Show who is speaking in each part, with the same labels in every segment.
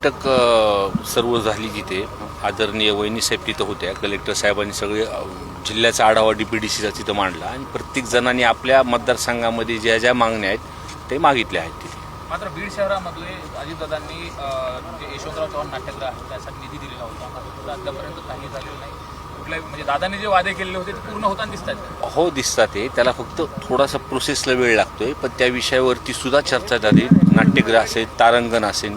Speaker 1: सर्व झाली जिथे आदरणीय वहिनी साहेब तिथं होत्या. कलेक्टर साहेबांनी सगळे जिल्ह्याचा आढावा DPDCचा तिथं मांडला आणि प्रत्येक जणांनी आपल्या मतदारसंघामध्ये ज्या ज्या मागण्या आहेत ते मागितल्या आहेत तिथे.
Speaker 2: मात्र बीड शहरामधले अजितदादांनी जे यशवंतराव चव्हाण नाट्यगृह आहे त्यासाठी निधी दिलेला होता, मात्र अद्यापर्यंत काही झालेलं नाही. कुठल्याही म्हणजे दादांनी जे वादे केलेले होते ते पूर्ण होताना दिसतात.
Speaker 1: हो दिसतात ते, त्याला फक्त थोडासा प्रोसेसला वेळ लागतोय, पण त्या विषयावरती सुद्धा चर्चा झाली. नाट्यगृह असेल, तारांगण असेल,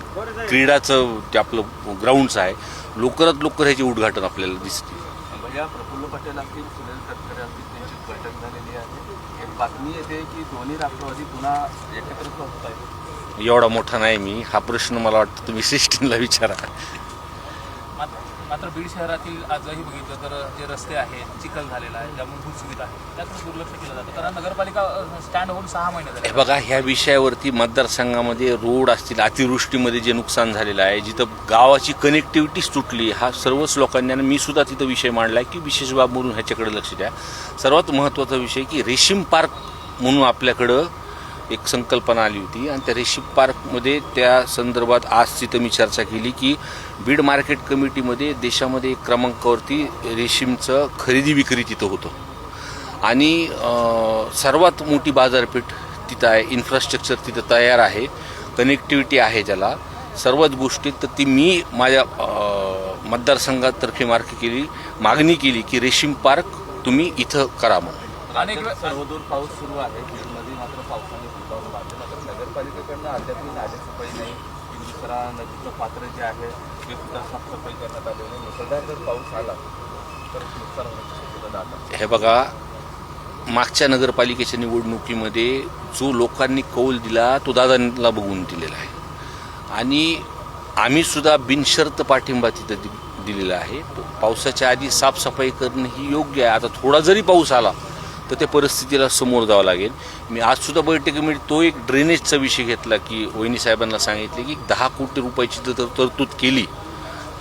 Speaker 1: क्रीडाचं ते आपलं ग्राउंड्स आहे, लवकरात लवकर ह्याचे उद्घाटन आपल्याला दिसते.
Speaker 3: भैया प्रफुल्ल पटेल असतील, सुनील तटकरे असतील, त्यांची बैठक झालेली आहे. एक बातमी येते की दोन्ही राष्ट्रवादी पुन्हा एकत्रित होत आहेत.
Speaker 1: एवढा मोठा नाही मी, हा प्रश्न मला वाटतं तुम्ही सिस्टीमला विचारा.
Speaker 2: मात्र बीड शहरातील आजही बघितलं तर जे रस्ते आहेत, चिखल झालेला आहे, ज्या मूलभूत सुविधा आहेत त्यातून दुर्लक्ष केलं जातं. कारण नगरपालिका स्टँड होऊन 6 महिने झाले.
Speaker 1: हे बघा, ह्या विषयावरती मतदारसंघामध्ये रोड असतील, अतिवृष्टीमध्ये जे नुकसान झालेलं आहे, जिथं गावाची कनेक्टिव्हिटीच तुटली, हा सर्वच लोकांनी आणि मी सुद्धा तिथं विषय मांडला आहे की विशेष बाब म्हणून ह्याच्याकडे लक्ष द्या. सर्वात महत्त्वाचा विषय की रेशीम पार्क म्हणून आपल्याकडं एक संकल्पना आली होती आणि त्या रेशीम पार्कमध्ये त्या संदर्भात आज तिथं मी चर्चा केली की बीड मार्केट कमिटीमध्ये देशामध्ये एक क्रमांकावरती रेशीमचं खरेदी विक्री तिथं होतं आणि सर्वात मोठी बाजारपेठ तिथं आहे, इन्फ्रास्ट्रक्चर तिथं तयार आहे, कनेक्टिव्हिटी आहे ज्याला सर्वच गोष्टीत. तर ती मी माझ्या मतदारसंघातर्फे मागणी केली की रेशीम पार्क तुम्ही इथं करा म्हणून.
Speaker 2: अनेक
Speaker 3: सर्वदूर पाऊस सुरू आहे. बीडमध्ये मात्र पावसाने फुलकावून मारले. मात्र नगरपालिकेकडनं अद्यापही नालेसफाई नाही. दुसरा नदीचं पात्र जे आहे ते सुद्धा साफसफाई करण्यात आलेली नाही. मुसळधार जर पाऊस आला तर नुकसान होण्याची शक्यता दाखल.
Speaker 1: हे बघा, मागच्या नगरपालिकेच्या निवडणुकीमध्ये जो लोकांनी कौल दिला तो दादांना बघून दिलेला आहे आणि आम्ही सुद्धा बिनशर्त पाठिंबा तिथं दिलेला आहे. पावसाच्या आधी साफसफाई करणं ही योग्य आहे. आता थोडा जरी पाऊस आला तर त्या परिस्थितीला समोर जावं लागेल. मी आजसुद्धा बैठकीमध्ये तो एक ड्रेनेजचा विषय घेतला की वहिनी साहेबांना सांगितले की 10 कोटी रुपयाची जर तरतूद केली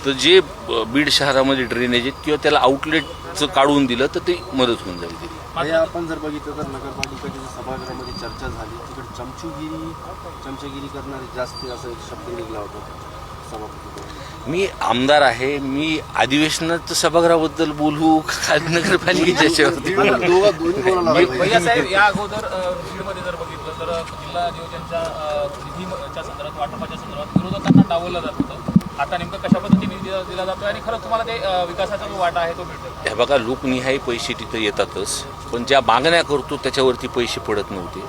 Speaker 1: तर जे बीड शहरामध्ये ड्रेनेज आहेत किंवा त्याला आउटलेटचं काढून दिलं तर ते मदत होऊन जाईल.
Speaker 4: हे आपण जर बघितलं तर नगरपालिकेच्या सभागृहामध्ये चर्चा झाली, तिकडे चमचगिरी करणारे जास्त असा एक शब्द निघाला होता सभापती.
Speaker 1: मी आमदार आहे, मी अधिवेशनाचं सभागृहाबद्दल बोलू का नगरपालिकेच्या
Speaker 2: भैया साहेब, या अगोदर बीडमध्ये जर बघितलं तर जिल्हा नियोजनच्या निधीच्या संदर्भात, वाटपाच्या संदर्भात विरोधकांना डावललं जात होतं. आता नेमकं कशा पद्धतीने निधी दिला जातोय आणि खरंच तुम्हाला ते विकासाचा जो वाटा आहे तो मिळतो?
Speaker 1: हे बघा, लोकनिहाय पैसे तिथं येतातच, पण ज्या मागण्या करतो त्याच्यावरती पैसे पडत नव्हते.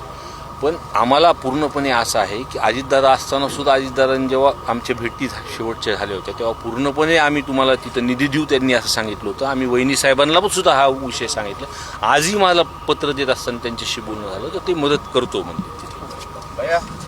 Speaker 1: पण आम्हाला पूर्णपणे असं आहे की अजितदादा असताना सुद्धा अजितदादांनी जेव्हा आमच्या भेटी शेवटच्या झाल्या होत्या तेव्हा पूर्णपणे आम्ही तुम्हाला तिथं निधी देऊ त्यांनी असं सांगितलं होतं. आम्ही वहिनी साहेबांना पण सुद्धा हा विषय सांगितला. आजही मला पत्र देत असताना त्यांच्याशी बोलणं झालं तर ते मदत करतो म्हणजे.